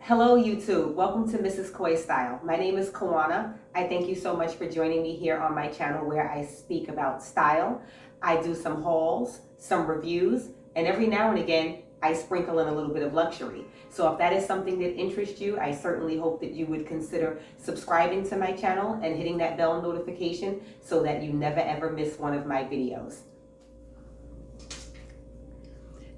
Hello YouTube, welcome to Mrs. Koi Style. My name is Kawana. I thank you so much for joining me here on my channel where I speak about style. I do some hauls, some reviews, and every now and again I sprinkle in a little bit of luxury. So if that is something that interests you, I certainly hope that you would consider subscribing to my channel and hitting that bell notification so that you never ever miss one of my videos.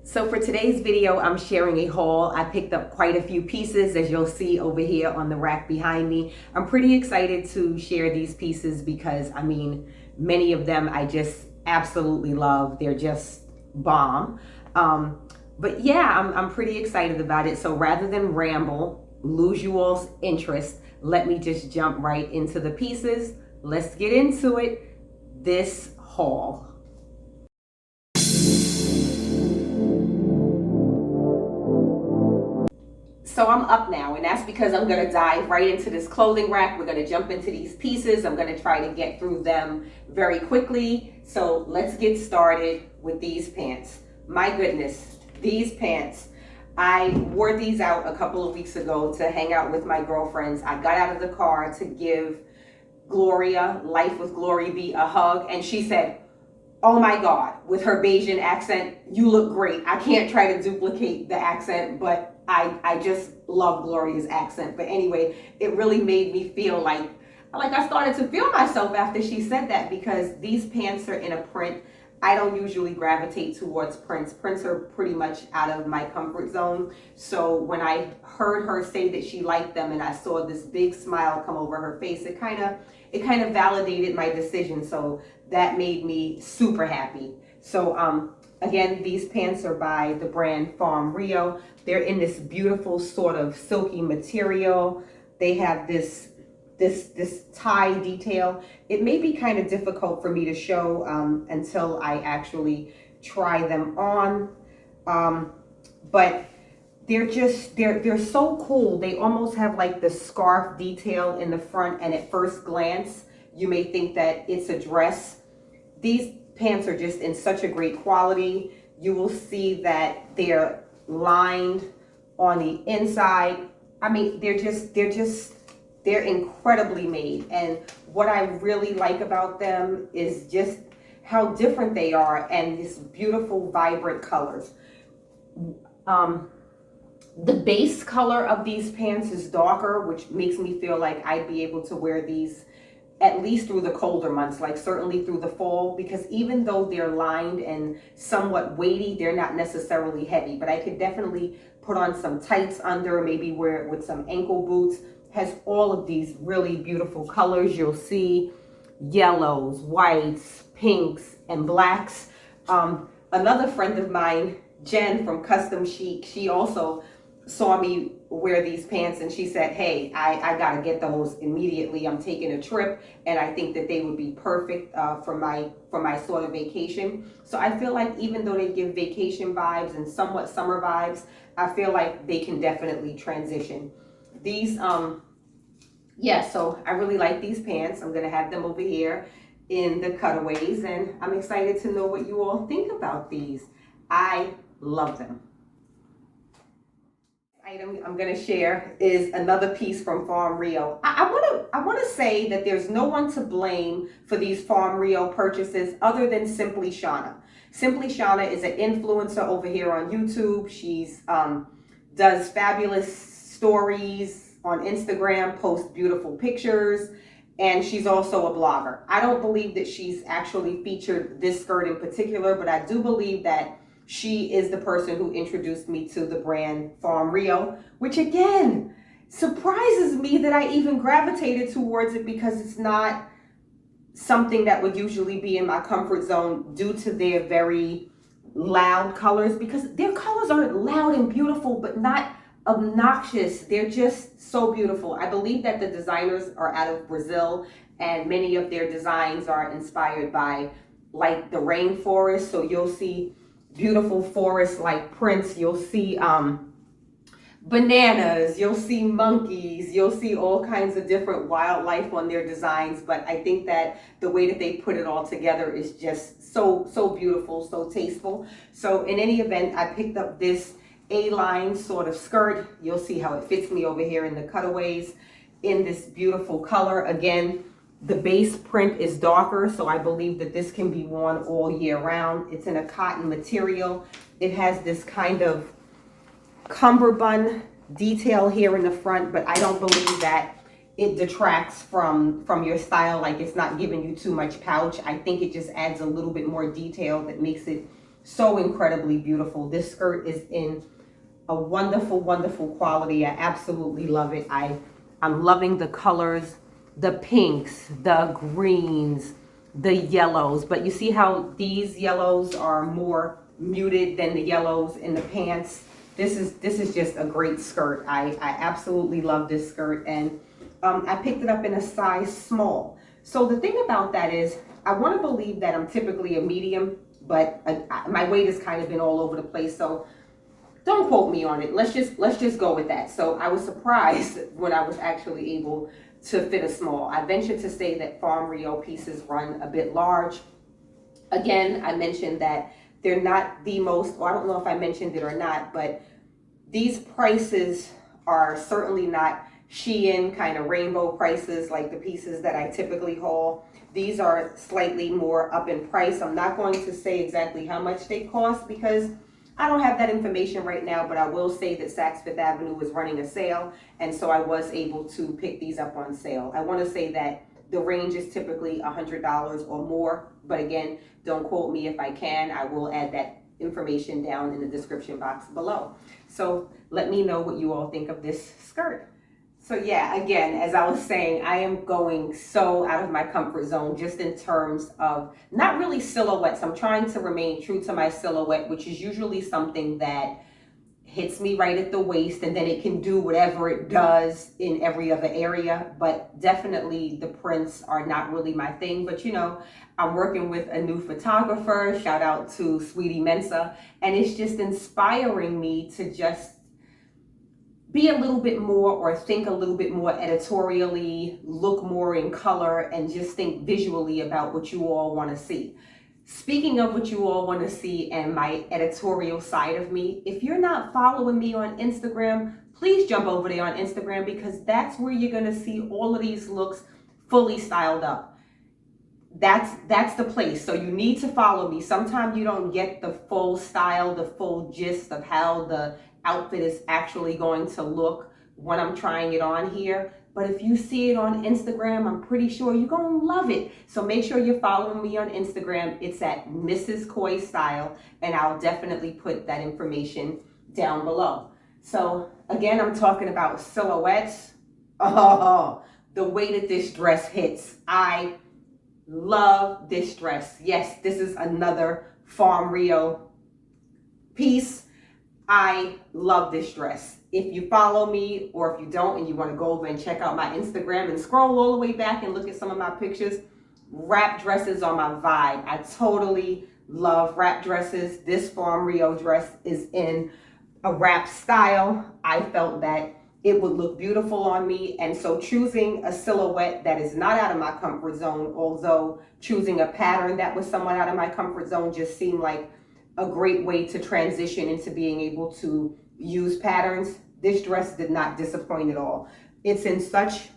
So for today's video, I'm sharing a haul. I picked up quite a few pieces, as you'll see over here on the rack behind me. I'm pretty excited to share these pieces because, I mean, many of them I just absolutely love. They're just bomb. But yeah, I'm pretty excited about it. So rather than ramble, lose you all's interest, let me just jump right into the pieces. Let's get into it. This haul. So I'm up now, and that's because I'm gonna dive right into this clothing rack. We're gonna jump into these pieces. I'm gonna try to get through them very quickly. So let's get started with these pants. My goodness, these pants. I wore these out a couple of weeks ago to hang out with my girlfriends. I got out of the car to give Gloria, Life with Glory B, a hug, and she said, "Oh my God," with her Bayesian accent, "you look great." I can't try to duplicate the accent, but I just love Gloria's accent. But anyway, it really made me feel like I started to feel myself after she said that, because these pants are in a print. I don't usually gravitate towards prints. Prints are pretty much out of my comfort zone. So when I heard her say that she liked them and I saw this big smile come over her face, it kind of validated my decision. So that made me super happy. So again, these pants are by the brand Farm Rio. They're in this beautiful sort of silky material. They have this tie detail. It may be kind of difficult for me to show until I actually try them on. But they're so cool. They almost have like the scarf detail in the front, and at first glance, you may think that it's a dress. These pants are just in such a great quality. You will see that they're lined on the inside. I mean, they're incredibly made. And what I really like about them is just how different they are and this beautiful, vibrant colors. The base color of these pants is darker, which makes me feel like I'd be able to wear these at least through the colder months, like certainly through the fall, because even though they're lined and somewhat weighty, they're not necessarily heavy. But I could definitely put on some tights under, maybe wear it with some ankle boots. Has all of these really beautiful colors. You'll see yellows, whites, pinks, and blacks. Another friend of mine, Jen from Custom Chic, she also saw me wear these pants and she said, "Hey, I gotta get those immediately. I'm taking a trip and I think that they would be perfect for my sort of vacation." So I feel like even though they give vacation vibes and somewhat summer vibes, I feel like they can definitely transition. These yeah, so I really like these pants. I'm gonna have them over here in the cutaways, and I'm excited to know what you all think about these. I love them. Item I'm going to share is another piece from Farm Rio. I want to say that there's no one to blame for these Farm Rio purchases other than Simply Shauna. Simply Shauna is an influencer over here on YouTube. She's does fabulous stories on Instagram, posts beautiful pictures, and she's also a blogger. I don't believe that she's actually featured this skirt in particular, but I do believe that she is the person who introduced me to the brand Farm Rio, which again surprises me that I even gravitated towards it, because it's not something that would usually be in my comfort zone due to their very loud colors, because their colors are loud and beautiful, but not obnoxious. They're just so beautiful. I believe that the designers are out of Brazil, and many of their designs are inspired by like the rainforest. So you'll see beautiful forest-like prints. You'll see bananas, you'll see monkeys, you'll see all kinds of different wildlife on their designs. But I think that the way that they put it all together is just so beautiful, so tasteful. So in any event, I picked up this A-line sort of skirt. You'll see how it fits me over here in the cutaways in this beautiful color. Again, the base print is darker, so I believe that this can be worn all year round. It's in a cotton material. It has this kind of cummerbund detail here in the front, but I don't believe that it detracts from your style. Like, it's not giving you too much pouch. I think it just adds a little bit more detail that makes it so incredibly beautiful. This skirt is in a wonderful, wonderful quality. I absolutely love it. I'm loving the colors, the pinks, the greens, the yellows. But you see how these yellows are more muted than the yellows in the pants. This is just a great skirt. I absolutely love this skirt, and I picked it up in a size small. So the thing about that is, I want to believe that I'm typically a medium, but my weight has kind of been all over the place. So don't quote me on it. Let's just go with that. So I was surprised when I was actually able to fit a small. I venture to say that Farm Rio pieces run a bit large. Again, I mentioned that they're not the most, well, I don't know if I mentioned it or not, but these prices are certainly not Shein kind of rainbow prices like the pieces that I typically haul. These are slightly more up in price. I'm not going to say exactly how much they cost because I don't have that information right now, but I will say that Saks Fifth Avenue is running a sale, and so I was able to pick these up on sale. I want to say that the range is typically $100 or more, but again, don't quote me. If I can, I will add that information down in the description box below. So let me know what you all think of this skirt. So yeah, again, as I was saying, I am going so out of my comfort zone just in terms of not really silhouettes. I'm trying to remain true to my silhouette, which is usually something that hits me right at the waist, and then it can do whatever it does in every other area. But definitely the prints are not really my thing. But you know, I'm working with a new photographer, shout out to Sweetie Mensa, and it's just inspiring me to just be a little bit more, or think a little bit more editorially, look more in color, and just think visually about what you all want to see. Speaking of what you all want to see and my editorial side of me, if you're not following me on Instagram, please jump over there on Instagram, because that's where you're going to see all of these looks fully styled up. That's the place. So you need to follow me. Sometimes you don't get the full style, the full gist of how the outfit is actually going to look when I'm trying it on here. But if you see it on Instagram, I'm pretty sure you're going to love it. So make sure you're following me on Instagram. It's at Mrs. Koi Style, and I'll definitely put that information down below. So again, I'm talking about silhouettes. Oh, the way that this dress hits. I love this dress. Yes, this is another Farm Rio piece. I love this dress. If you follow me, or if you don't and you want to go over and check out my Instagram and scroll all the way back and look at some of my pictures, wrap dresses are my vibe. I totally love wrap dresses. This Farm Rio dress is in a wrap style. I felt that it would look beautiful on me, and so choosing a silhouette that is not out of my comfort zone, although choosing a pattern that was somewhat out of my comfort zone, just seemed like a great way to transition into being able to use patterns. This dress did not disappoint at all. It's in such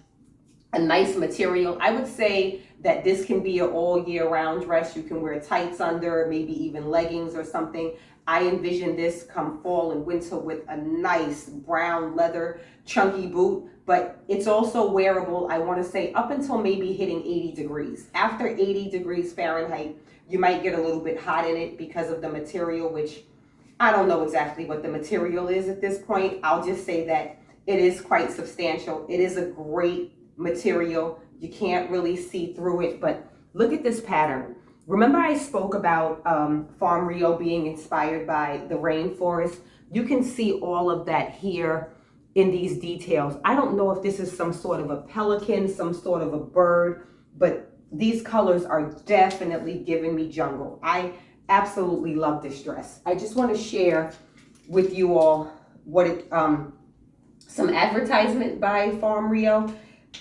a nice material. I would say that this can be an all year round dress. You can wear tights under, maybe even leggings or something. I envision this come fall and winter with a nice brown leather chunky boot, but it's also wearable, I want to say, up until maybe hitting 80 degrees. After 80 degrees Fahrenheit, you might get a little bit hot in it because of the material, which I don't know exactly what the material is at this point. I'll just say that it is quite substantial. It is a great material. You can't really see through it, but look at this pattern. Remember I spoke about Farm Rio being inspired by the rainforest? You can see all of that here in these details. I don't know if this is some sort of a pelican, some sort of a bird, but these colors are definitely giving me jungle. I absolutely love this dress. I just want to share with you all what it, some advertisement by Farm Rio.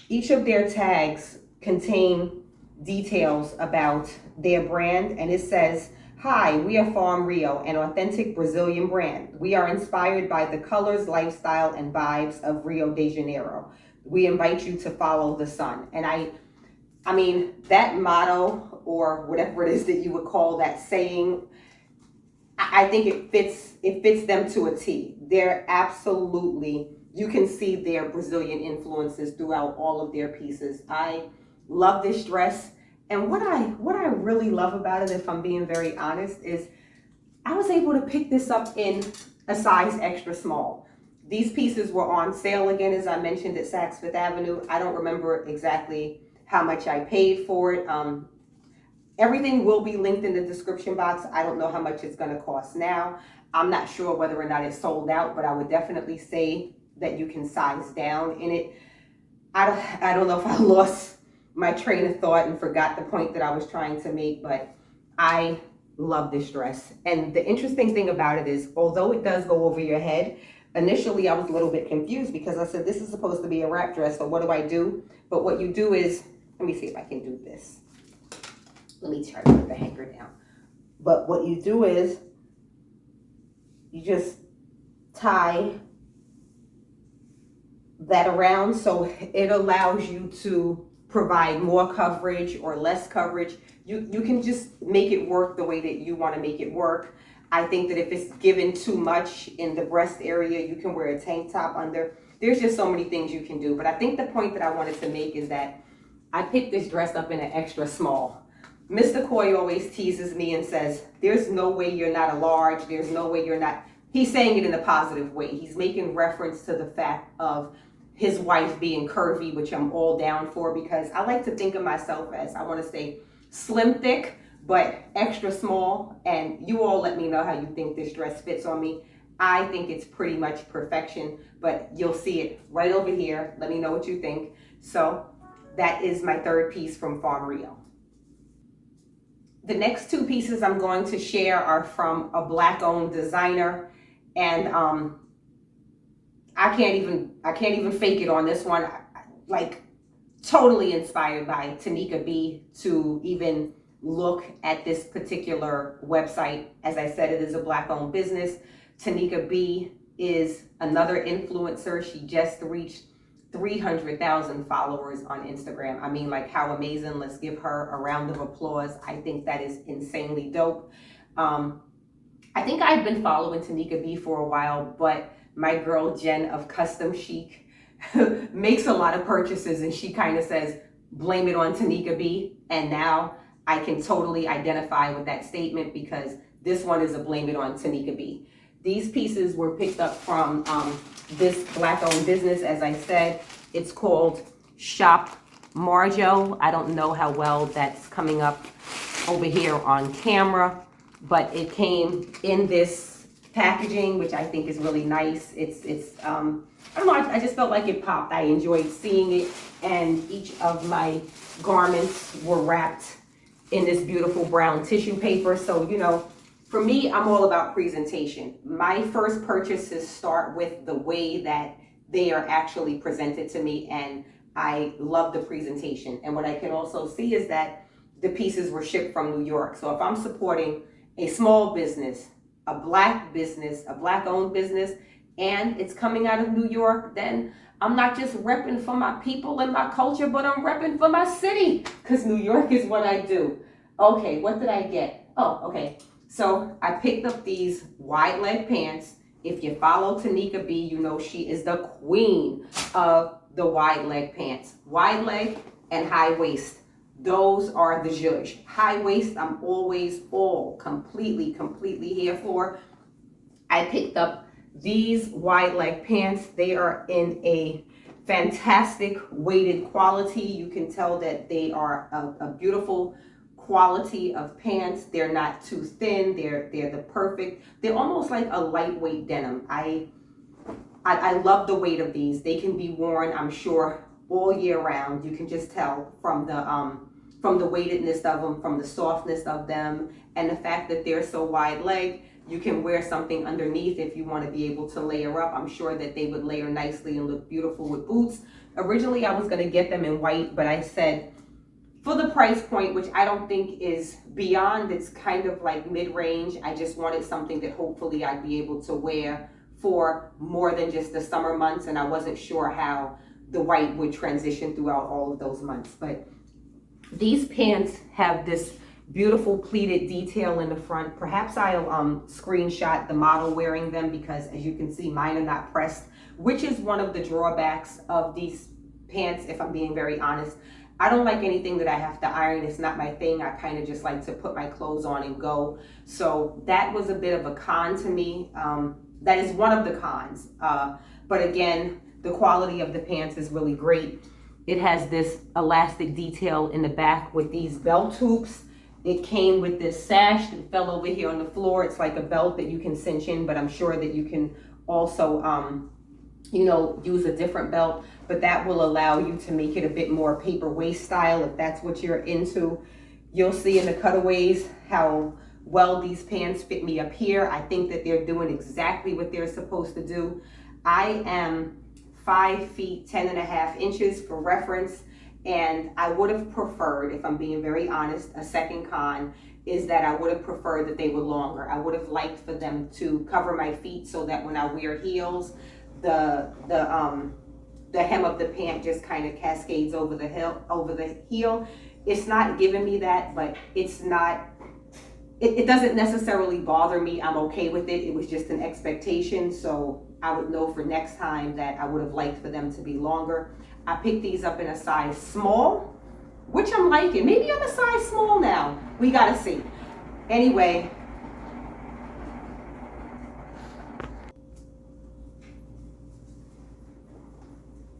Each of their tags contain details about their brand, and it says Hi, we are Farm Rio, an authentic Brazilian brand. We are inspired by the colors, lifestyle, and vibes of Rio de Janeiro. We invite you to follow the sun. And I mean, that motto, or whatever it is that you would call that saying, I think it fits them to a T. They're absolutely, you can see their Brazilian influences throughout all of their pieces. I love this dress. And what I really love about it, if I'm being very honest, is I was able to pick this up in a size extra small. These pieces were on sale again, as I mentioned, at Saks Fifth Avenue. I don't remember exactly how much I paid for it. Everything will be linked in the description box. I don't know how much it's going to cost now. I'm not sure whether or not it's sold out, but I would definitely say that you can size down in it. I don't know if I lost my train of thought and forgot the point that I was trying to make, but I love this dress. And the interesting thing about it is, although it does go over your head, initially I was a little bit confused because I said, this is supposed to be a wrap dress, so what do I do? But what you do is, let me see if I can do this. Let me try to put the hanger down. But what you do is, you just tie that around so it allows you to provide more coverage or less coverage. You can just make it work the way that you want to make it work. I think that if it's given too much in the breast area, you can wear a tank top under. There's just so many things you can do. But I think the point that I wanted to make is that I picked this dress up in an extra small. Mr. Coy always teases me and says, there's no way you're not a large, there's no way you're not, he's saying it in a positive way. He's making reference to the fact of his wife being curvy, which I'm all down for, because I like to think of myself as, I want to say slim thick, but extra small. And you all let me know how you think this dress fits on me. I think it's pretty much perfection, but you'll see it right over here. Let me know what you think. So that is my third piece from Farm Rio. The next two pieces I'm going to share are from a Black-owned designer, and I can't even fake it on this one. Like, totally inspired by Tanika B to even look at this particular website. As I said, it is a Black-owned business. Tanika B is another influencer. She just reached 300,000 followers on Instagram. I mean, like, how amazing. Let's give her a round of applause. I think that is insanely dope. I think I've been following Tanika B for a while, but my girl Jen of Custom Chic makes a lot of purchases, and she kind of says, blame it on Tanika B. And now I can totally identify with that statement, because this one is a blame it on Tanika B. These pieces were picked up from this Black-owned business. As I said, it's called Shop Marjo. I don't know how well that's coming up over here on camera, but it came in this packaging, which I think is really nice. It's I don't know, I just felt like it popped. I enjoyed seeing it, and each of my garments were wrapped in this beautiful brown tissue paper. So, you know, for me, I'm all about presentation. My first purchases start with the way that they are actually presented to me, and I love the presentation. And what I can also see is that the pieces were shipped from New York. So if I'm supporting a small business, a Black business, a Black-owned business, and it's coming out of New York, then I'm not just repping for my people and my culture, but I'm repping for my city, because New York is what I do. Okay, what did I get? Oh, okay. So I picked up these wide leg pants. If you follow Tanika B, you know she is the queen of the wide leg pants. Wide leg and high waist. Those are the zhuzh. High waist, I'm always completely here for. I picked up these wide leg pants. They are in a fantastic weighted quality. You can tell that they are a beautiful quality of pants. They're not too thin. They're the perfect. They're almost like a lightweight denim. I love the weight of these. They can be worn, I'm sure, all year round. You can just tell from the weightedness of them, from the softness of them, and the fact that they're so wide leg. You can wear something underneath if you want to be able to layer up. I'm sure that they would layer nicely and look beautiful with boots. Originally, I was going to get them in white, but I said, for the price point, which I don't think is beyond, it's kind of like mid-range. I just wanted something that hopefully I'd be able to wear for more than just the summer months, and I wasn't sure how the white would transition throughout all of those months. But these pants have this beautiful pleated detail in the front. Perhaps I'll screenshot the model wearing them, because as you can see, mine are not pressed, which is one of the drawbacks of these pants, if I'm being very honest. I don't like anything that I have to iron. It's not my thing. I kind of just like to put my clothes on and go. So that was a bit of a con to me. That is one of the cons. But again, the quality of the pants is really great. It has this elastic detail in the back with these belt hoops. It came with this sash that fell over here on the floor. It's like a belt that you can cinch in, but I'm sure that you can also, use a different belt, but that will allow you to make it a bit more paper waist style if that's what you're into. You'll see in the cutaways how well these pants fit me up here. I think that they're doing exactly what they're supposed to do. I am 5 feet 10.5 for reference, and I would have preferred, if I'm being very honest, a second con is that I would have preferred that they were longer. I would have liked for them to cover my feet so that when I wear heels, the hem of the pant just kind of cascades over the heel. It's not giving me that, but it's not, it doesn't necessarily bother me. I'm okay with it. It was just an expectation, so I would know for next time that I would have liked for them to be longer. I picked these up in a size small, which I'm liking. Maybe I'm a size small now. We gotta see. Anyway,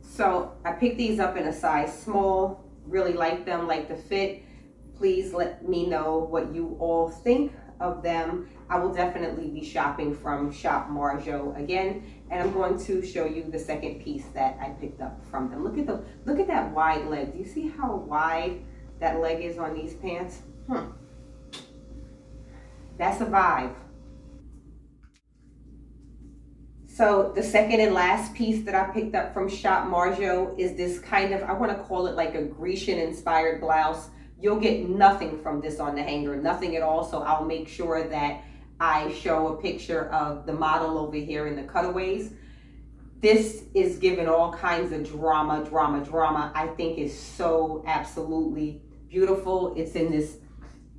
so I picked these up in a size small. Really like them, like the fit. Please let me know what you all think of them. I will definitely be shopping from Shop Marjo again, and I'm going to show you the second piece that I picked up from them. Look at that wide leg. Do you see how wide that leg is on these pants? That's a vibe. So the second and last piece that I picked up from Shop Marjo is this kind of, I want to call it like a Grecian inspired blouse. You'll get nothing from this on the hanger, nothing at all. So I'll make sure that I show a picture of the model over here in the cutaways. This is given all kinds of drama. I think is so absolutely beautiful. It's in this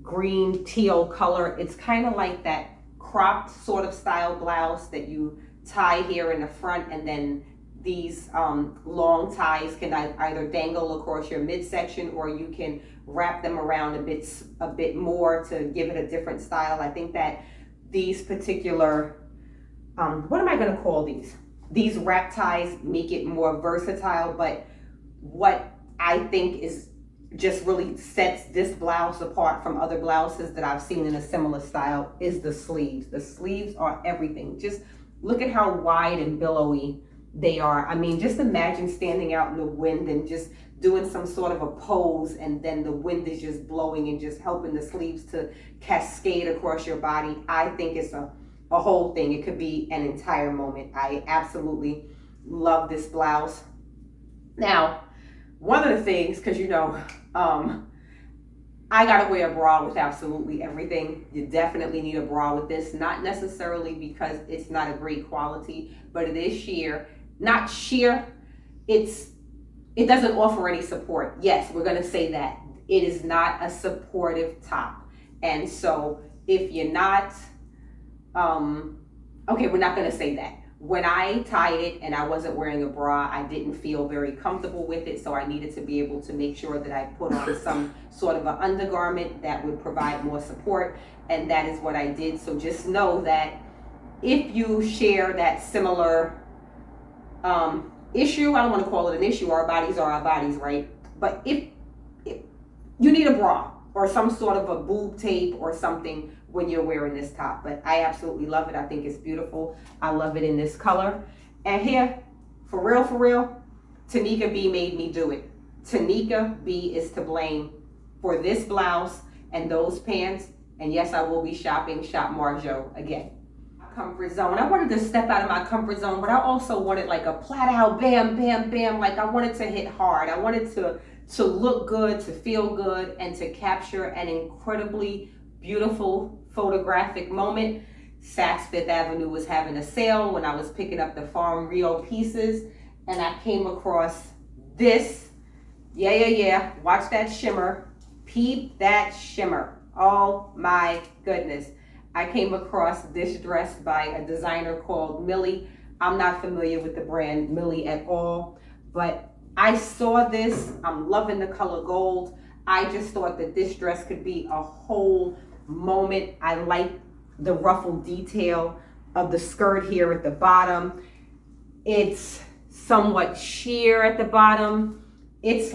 green teal color. It's kind of like that cropped sort of style blouse that you tie here in the front, and then these long ties can either dangle across your midsection, or you can wrap them around a bit more to give it a different style. I think that these particular, what am I going to call these? These wrap ties make it more versatile, but what I think is just really sets this blouse apart from other blouses that I've seen in a similar style is the sleeves. The sleeves are everything. Just look at how wide and billowy they are. I mean, just imagine standing out in the wind and just doing some sort of a pose, and then the wind is just blowing and just helping the sleeves to cascade across your body. I think it's a whole thing. It could be an entire moment. I absolutely love this blouse. Now, one of the things, because I gotta wear a bra with absolutely everything. You definitely need a bra with this, not necessarily because it's not a great quality, but it is sheer. Not sheer, it doesn't offer any support. Yes, we're gonna say that. It is not a supportive top. And so if you're not, okay, we're not gonna say that. When I tied it and I wasn't wearing a bra, I didn't feel very comfortable with it, so I needed to be able to make sure that I put on some sort of an undergarment that would provide more support, and that is what I did. So just know that if you share that similar issue, I don't want to call it an issue, our bodies are our bodies, right? But if you need a bra or some sort of a boob tape or something when you're wearing this top. But I absolutely love it. I think it's beautiful. I love it in this color. And here, for real, Tanika B made me do it. Tanika B is to blame for this blouse and those pants. And yes, I will be shopping Shop Marjo again. Comfort zone. I wanted to step out of my comfort zone, but I also wanted like a flat out bam, bam, bam. Like I wanted to hit hard. I wanted to to look good, to feel good, and to capture an incredibly beautiful photographic moment. Saks Fifth Avenue was having a sale when I was picking up the Farm Rio pieces, and I came across this. Yeah. Watch that shimmer. Peep that shimmer. Oh my goodness. I came across this dress by a designer called Millie. I'm not familiar with the brand Millie at all, but I saw this. I'm loving the color gold. I just thought that this dress could be a whole moment. I like the ruffled detail of the skirt here at the bottom. It's somewhat sheer at the bottom. It's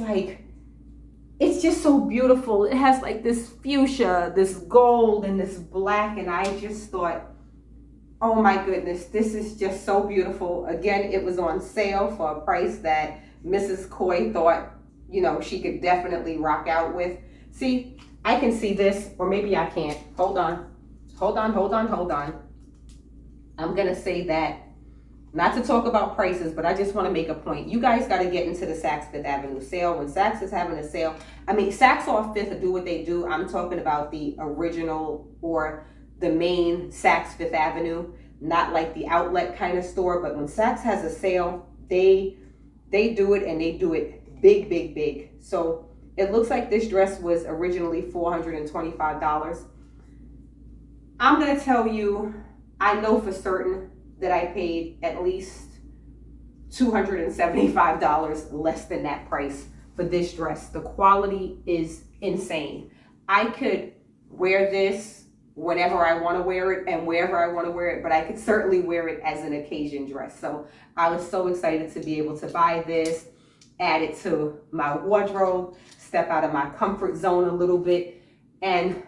just so beautiful. It has like this fuchsia, this gold, and this black, and I just thought, oh my goodness, this is just so beautiful. Again, it was on sale for a price that Mrs. Coy thought, she could definitely rock out with. See, I can see this, or maybe I can't. Hold on. I'm gonna say that, not to talk about prices, but I just want to make a point. You guys got to get into the Saks Fifth Avenue sale. When Saks is having a sale, Saks off Fifth do what they do. I'm talking about the original or the main Saks Fifth Avenue, not like the outlet kind of store. But when Saks has a sale, they do it, and they do it big. So it looks like this dress was originally $425. I'm going to tell you, I know for certain that I paid at least $275 less than that price for this dress. The quality is insane. I could wear this whenever I want to wear it and wherever I want to wear it, but I could certainly wear it as an occasion dress. So I was so excited to be able to buy this, add it to my wardrobe, step out of my comfort zone a little bit, and,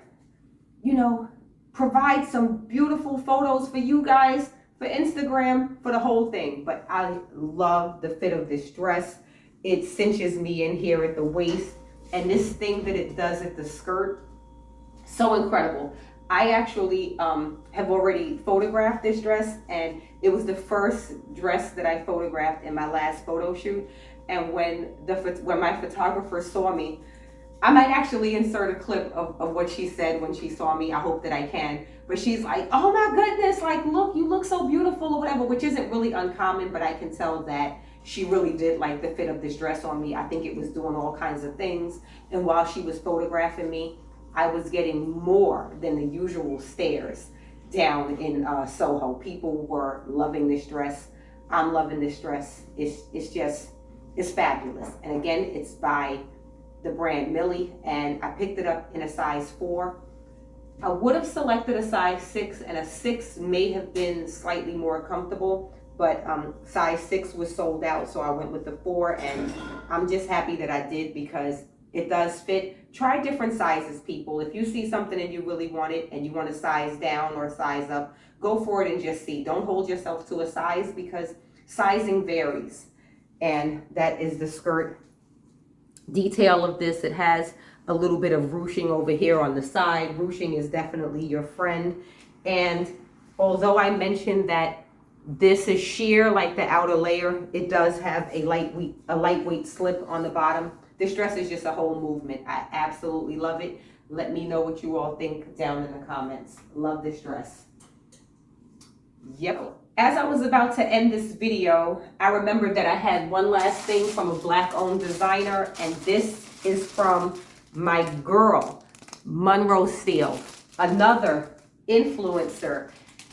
provide some beautiful photos for you guys, for Instagram, for the whole thing. But I love the fit of this dress. It cinches me in here at the waist, and this thing that it does at the skirt, so incredible. I actually have already photographed this dress, and it was the first dress that I photographed in my last photo shoot. And when my photographer saw me, I might actually insert a clip of what she said when she saw me. I hope that I can. But she's like, oh my goodness, like, look, you look so beautiful or whatever, which isn't really uncommon, but I can tell that she really did like the fit of this dress on me. I think it was doing all kinds of things. And while she was photographing me, I was getting more than the usual stares down in Soho. People were loving this dress. I'm loving this dress. It's fabulous. And again, it's by the brand Millie, and I picked it up in a size 4. I would have selected a size 6, and a 6 may have been slightly more comfortable, but size 6 was sold out, so I went with the 4, and I'm just happy that I did because it does fit. Try different sizes, people. If you see something and you really want it and you want to size down or size up, go for it and just see. Don't hold yourself to a size because sizing varies. And that is the skirt detail of this. It has a little bit of ruching over here on the side. Ruching is definitely your friend. And although I mentioned that this is sheer like the outer layer, it does have a lightweight slip on the bottom. This dress is just a whole movement. I absolutely love it. Let me know what you all think down in the comments. Love this dress. Yep. As I was about to end this video, I remembered that I had one last thing from a Black-owned designer, and this is from my girl, Monroe Steele, another influencer.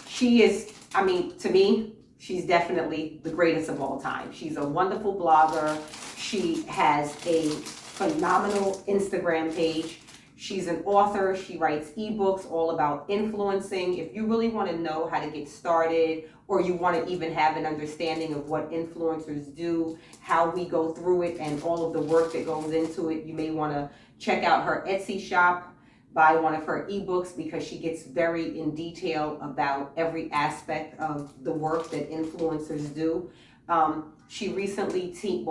She is, to me, she's definitely the greatest of all time. She's a wonderful blogger. She has a phenomenal Instagram page. She's an author. She writes ebooks all about influencing. If you really want to know how to get started, or you want to even have an understanding of what influencers do, how we go through it, and all of the work that goes into it, you may want to check out her Etsy shop, buy one of her ebooks, because she gets very in detail about every aspect of the work that influencers do. She recently she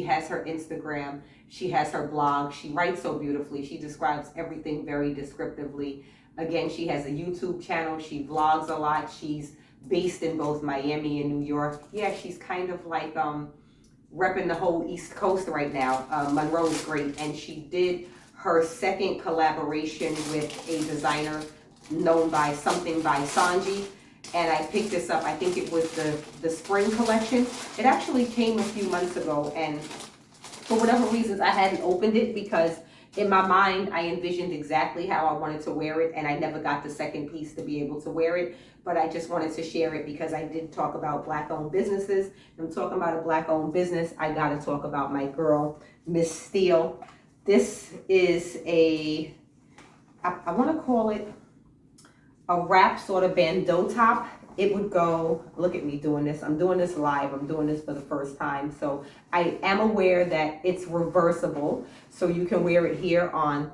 has her Instagram, she has her blog, she writes so beautifully, she describes everything very descriptively. Again, she has a YouTube channel, she vlogs a lot, she's based in both Miami and New York. Yeah, she's kind of like repping the whole East Coast right now. Monroe is great, and she did her second collaboration with a designer known by something by Sanji. And I picked this up, I think it was the spring collection. It actually came a few months ago, and for whatever reasons, I hadn't opened it because in my mind, I envisioned exactly how I wanted to wear it, and I never got the second piece to be able to wear it. But I just wanted to share it because I did talk about Black-owned businesses. I'm talking about a Black-owned business. I got to talk about my girl, Miss Teal. This is I want to call it a wrap sort of bandeau top. It would go, look at me doing this. I'm doing this live. I'm doing this for the first time. So I am aware that it's reversible. So you can wear it here on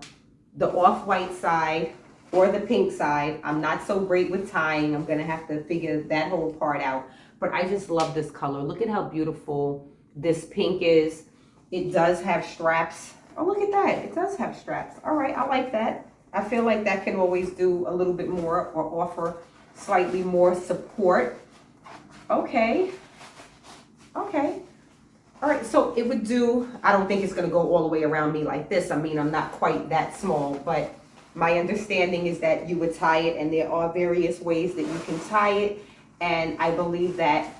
the off-white side or the pink side. I'm not so great with tying. I'm gonna have to figure that whole part out. But I just love this color. Look at how beautiful this pink is. It does have straps. Oh, look at that. It does have straps. All right, I like that. I feel like that can always do a little bit more or offer slightly more support. Okay. Okay. All right, so it would do, I don't think it's gonna go all the way around me like this. I mean, I'm not quite that small, but my understanding is that you would tie it, and there are various ways that you can tie it. And I believe that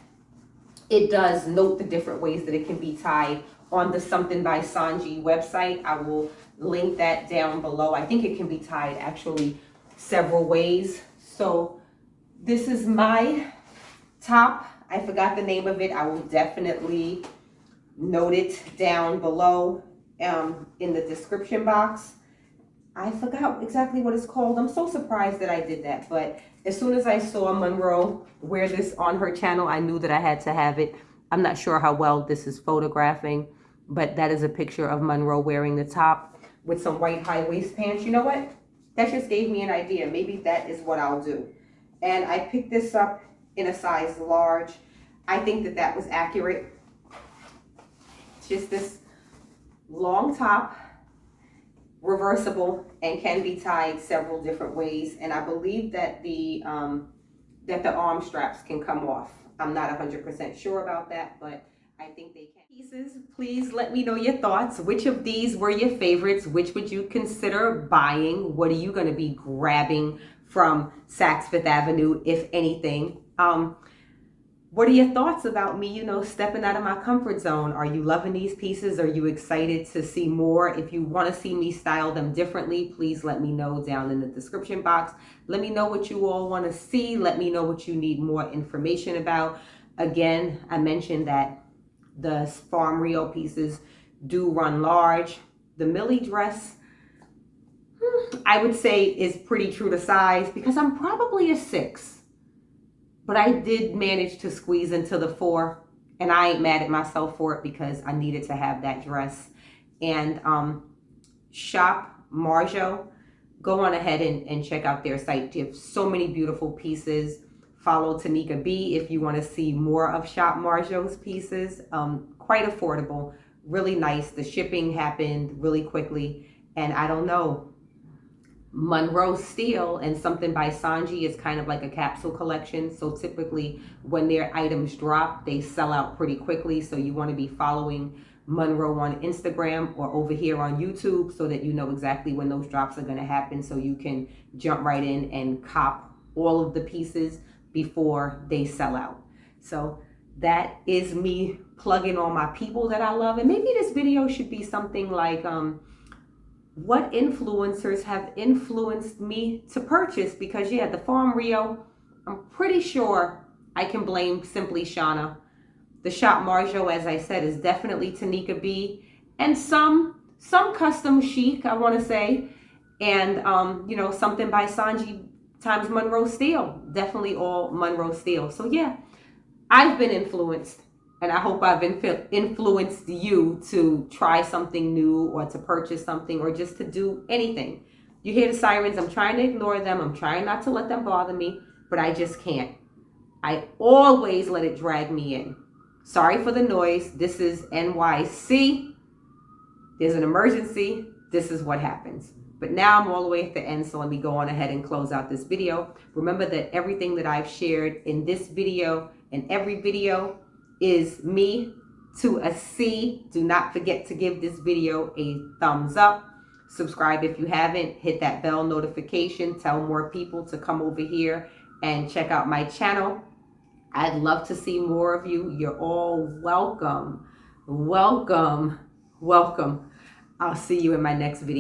it does note the different ways that it can be tied on the Something by Sanji website. I will link that down below. I think it can be tied actually several ways. So this is my top. I forgot the name of it. I will definitely note it down below in the description box. I forgot exactly what it's called. I'm so surprised that I did that. But as soon as I saw Monroe wear this on her channel, I knew that I had to have it. I'm not sure how well this is photographing, but that is a picture of Monroe wearing the top with some white high waist pants. You know what? That just gave me an idea. Maybe that is what I'll do. And I picked this up in a size large. I think that that was accurate. Just this long top, reversible, and can be tied several different ways. And I believe that the arm straps can come off. I'm not 100% sure about that, but I think they can. Pieces, please let me know your thoughts. Which of these were your favorites? Which would you consider buying? What are you going to be grabbing from Saks Fifth Avenue, if anything? What are your thoughts about me, stepping out of my comfort zone? Are you loving these pieces? Are you excited to see more? If you want to see me style them differently, please let me know down in the description box. Let me know what you all want to see. Let me know what you need more information about. Again, I mentioned that the Farm Rio pieces do run large. The Millie dress, I would say, is pretty true to size because I'm probably a 6. But I did manage to squeeze into the 4, and I ain't mad at myself for it because I needed to have that dress. And shop Marjo. Go on ahead and check out their site. They have so many beautiful pieces. Follow Tanika B if you want to see more of Shop Marjo's pieces. Quite affordable, really nice. The shipping happened really quickly, and I don't know. Monroe Steel and Something by Sanji is kind of like a capsule collection. So typically when their items drop, they sell out pretty quickly. So you want to be following Monroe on Instagram or over here on YouTube so that you know exactly when those drops are going to happen. So you can jump right in and cop all of the pieces before they sell out. So that is me plugging all my people that I love. And maybe this video should be something like, what influencers have influenced me to purchase? Because yeah, the Farm Rio, I'm pretty sure I can blame simply Shauna. The Shop Marjo, as I said, is definitely Tanika B, and some custom chic, I want to say, and Something by Sanji times Monroe Steel, definitely all Monroe Steel. So yeah, I've been influenced. And I hope I've influenced you to try something new or to purchase something or just to do anything. You hear the sirens. I'm trying to ignore them. I'm trying not to let them bother me, but I just can't. I always let it drag me in. Sorry for the noise. This is NYC. There's an emergency. This is what happens. But now I'm all the way at the end, so let me go on ahead and close out this video. Remember that everything that I've shared in this video and every video is me to a C. Do not forget to give this video a thumbs up. Subscribe if you haven't. Hit that bell notification. Tell more people to come over here and check out my channel. I'd love to see more of you. You're all welcome. Welcome. Welcome. I'll see you in my next video.